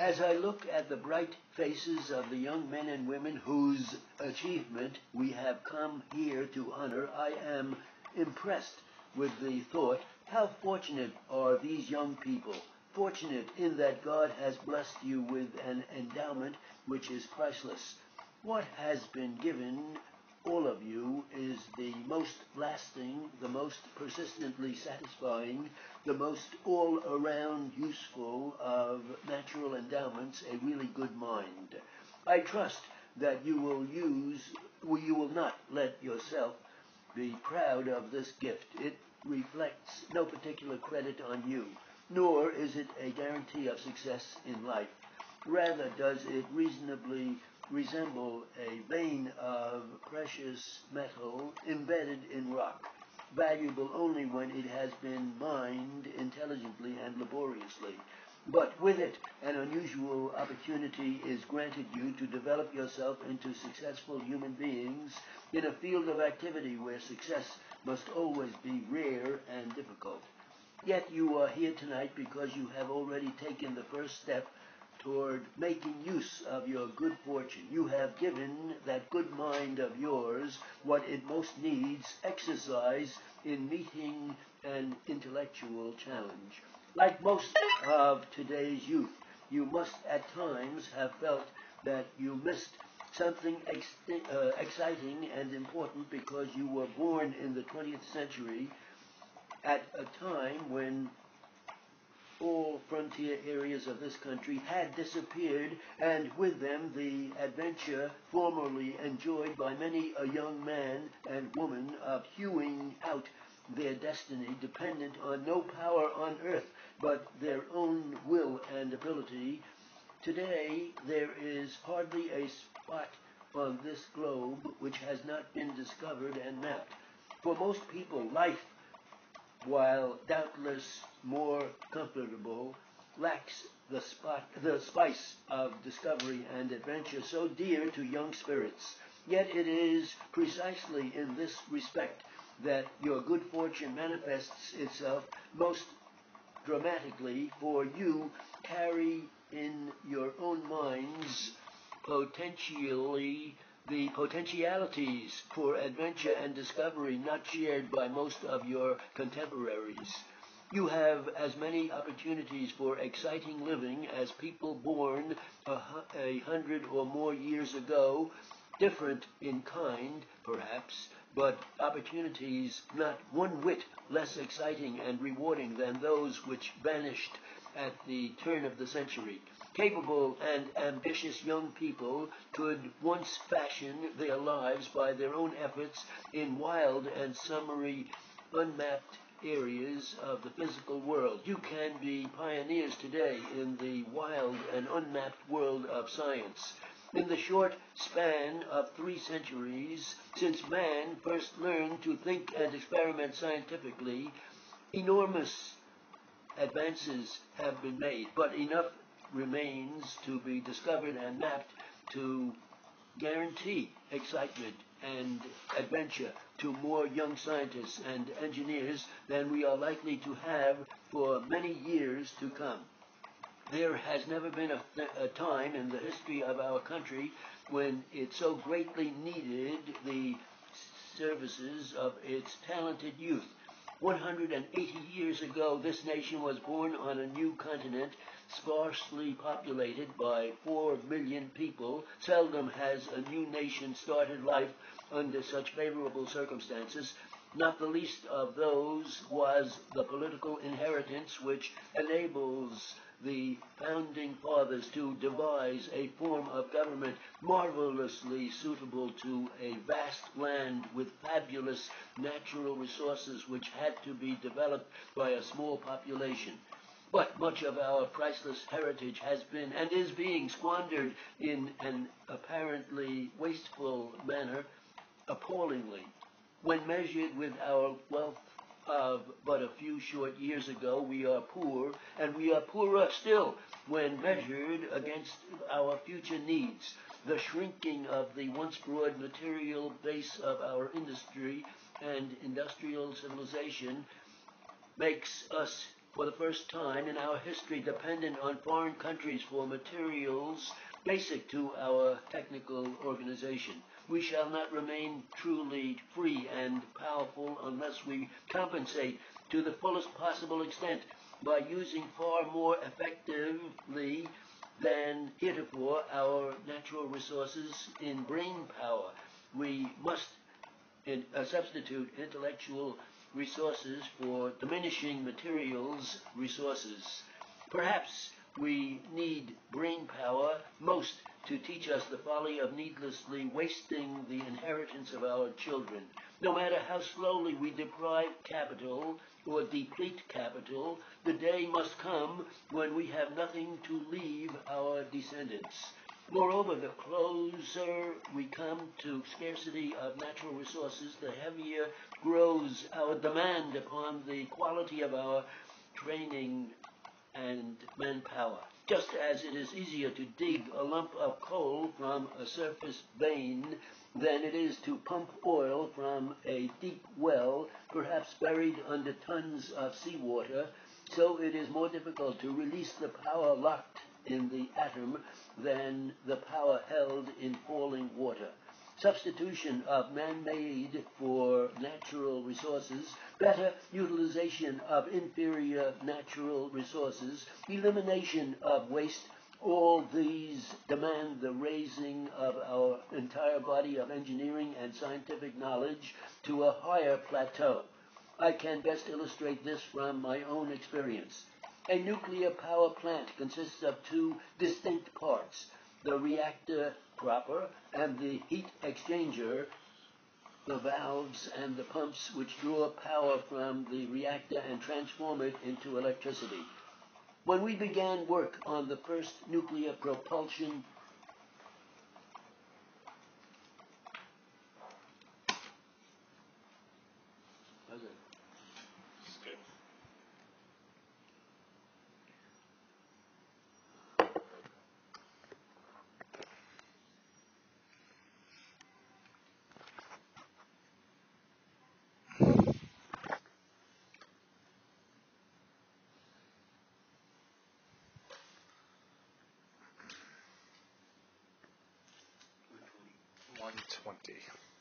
As I look at the bright faces of the young men and women whose achievement we have come here to honor, I am impressed with the thought, how fortunate are these young people, fortunate in that God has blessed you with an endowment which is priceless. What has been given all of you is the most lasting, the most persistently satisfying, the most all-around useful of natural endowments, a really good mind. I trust that you will not let yourself be proud of this gift. It reflects no particular credit on you, nor is it a guarantee of success in life. Rather does it reasonably resemble a vein of precious metal embedded in rock, valuable only when it has been mined intelligently and laboriously. But with it, an unusual opportunity is granted you to develop yourself into successful human beings in a field of activity where success must always be rare and difficult. Yet you are here tonight because you have already taken the first step toward making use of your good fortune. You have given that good mind of yours what it most needs, exercise in meeting an intellectual challenge. Like most of today's youth, you must at times have felt that you missed something exciting and important because you were born in the 20th century at a time when all frontier areas of this country had disappeared, and with them the adventure formerly enjoyed by many a young man and woman of hewing out their destiny dependent on no power on earth but their own will and ability. Today there is hardly a spot on this globe which has not been discovered and mapped. For most people, life, while doubtless more comfortable, lacks the spice of discovery and adventure so dear to young spirits. Yet it is precisely in this respect that your good fortune manifests itself most dramatically, for you carry in your own minds the potentialities for adventure and discovery not shared by most of your contemporaries. You have as many opportunities for exciting living as people born 100 or more years ago, different in kind, perhaps, but opportunities not one whit less exciting and rewarding than those which vanished at the turn of the century. Capable and ambitious young people could once fashion their lives by their own efforts in wild and summary, unmapped areas of the physical world. You can be pioneers today in the wild and unmapped world of science. In the short span of 3 centuries, since man first learned to think and experiment scientifically, enormous advances have been made, but enough remains to be discovered and mapped to guarantee excitement and adventure to more young scientists and engineers than we are likely to have for many years to come. There has never been a time in the history of our country when it so greatly needed the services of its talented youth. 180 years ago, this nation was born on a new continent, sparsely populated by 4 million people. Seldom has a new nation started life under such favorable circumstances. Not the least of those was the political inheritance which enables the founding fathers to devise a form of government marvelously suitable to a vast land with fabulous natural resources which had to be developed by a small population. But much of our priceless heritage has been and is being squandered in an apparently wasteful manner, appallingly. When measured with our wealth of but a few short years ago, we are poor, and we are poorer still when measured against our future needs. The shrinking of the once broad material base of our industry and industrial civilization makes us for the first time in our history, dependent on foreign countries for materials basic to our technical organization. We shall not remain truly free and powerful unless we compensate to the fullest possible extent by using far more effectively than heretofore our natural resources in brain power. We must substitute intellectual resources for diminishing materials resources. Perhaps we need brain power most to teach us the folly of needlessly wasting the inheritance of our children. No matter how slowly we deprive capital or deplete capital, the day must come when we have nothing to leave our descendants. Moreover, the closer we come to scarcity of natural resources, the heavier grows our demand upon the quality of our training and manpower. Just as it is easier to dig a lump of coal from a surface vein than it is to pump oil from a deep well, perhaps buried under tons of seawater, so it is more difficult to release the power locked in the atom than the power held in falling water. Substitution of man-made for natural resources, better utilization of inferior natural resources, elimination of waste, all these demand the raising of our entire body of engineering and scientific knowledge to a higher plateau. I can best illustrate this from my own experience. A nuclear power plant consists of two distinct parts, the reactor proper and the heat exchanger, the valves and the pumps which draw power from the reactor and transform it into electricity. When we began work on the first nuclear propulsion $120.